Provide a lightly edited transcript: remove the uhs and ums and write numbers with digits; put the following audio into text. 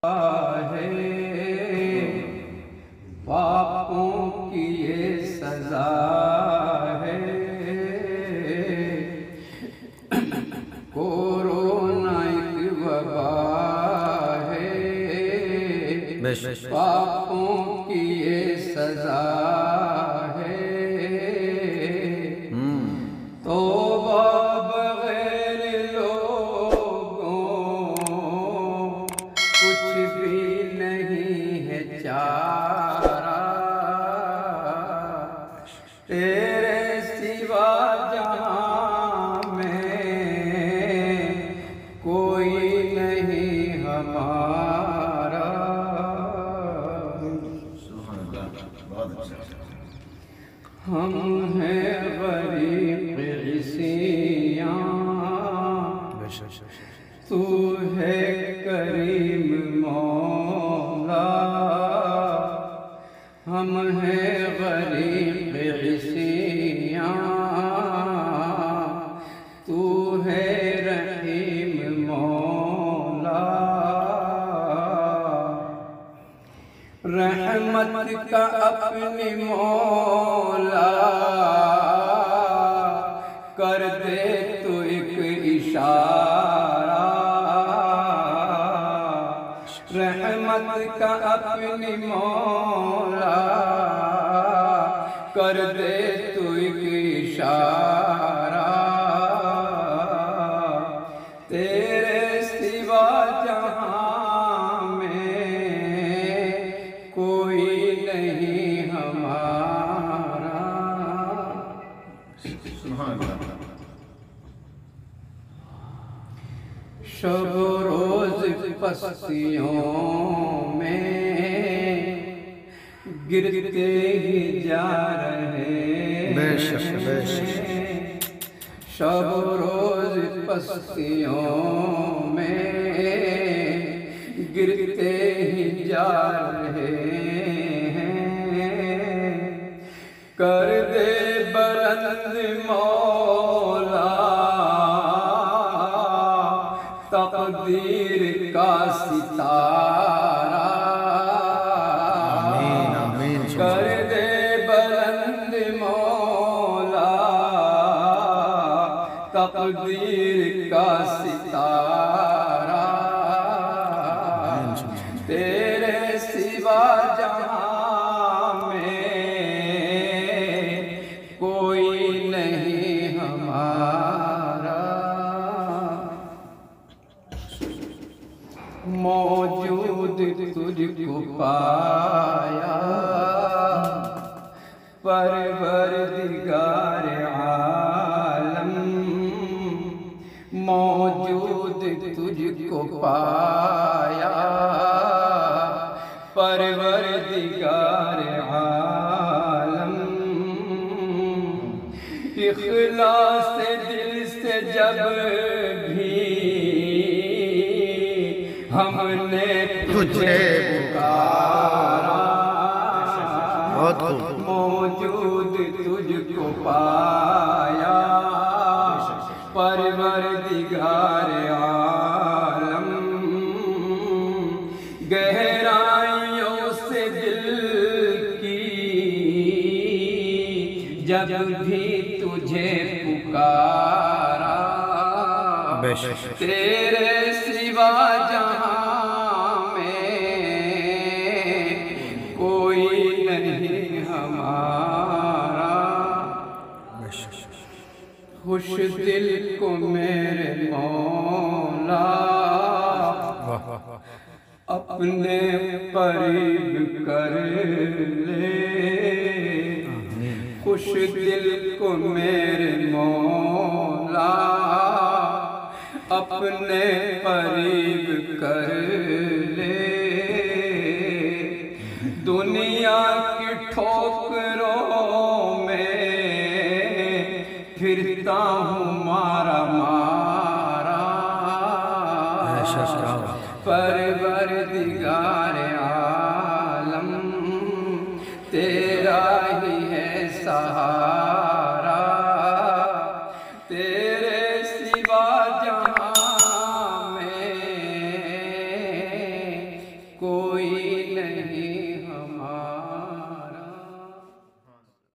है पापों की ये सजा है। कोरोना एक वबा है, पापों की ये सजा है। तौबा बगैर लोगों कुछ भी नहीं है चारा, तेरे सिवा जहां में कोई नहीं हमारा। हम हैं गरीब इसियां, तू है करीम मौला। हम हैं गरीब इसियां, तू है रहीम मौला। रहमत का अपनी मौला कर दे तो एक इशारा। रहमत का अपनी मौला कर दे तो एक इशारा। तेरे सिवा जहां में कोई नहीं हमारा। शब रोज पस्तियों में गिरते ही जा रहे हैं। शब रोज पस्तियों में गिरते ही जा रहे हैं। कर दे बुलंद मौला तकदीर का सितारा। आमीन आमीन। कर दे बुलंद मौला तकदीर का सितारा। तेरे सिवा जहां में कोई नहीं हमारा। मौजूद तुझको पाया परवरदिगार आलम। मौजूद तुझको पाया परवरदिगार आलम। इखलास दिल से जब भी हमने तुझे पुकारा, मौजूद तुझको पाया परवरदिगार आलम। गहराइयों से दिल की जब भी तुझे पुकारा, तेरे सिवा जहां में कोई नहीं हमारा। खुश दिल को मेरे मौला अपने करीब कर ले। खुश दिल को मेरे मौला अपने करीब कर ले। दुनिया की ठोकरों में फिरता हूँ मारा मारा। परवरदिगार आलम तेरा ही है सहारा। तेरे सिवा जहां में कोई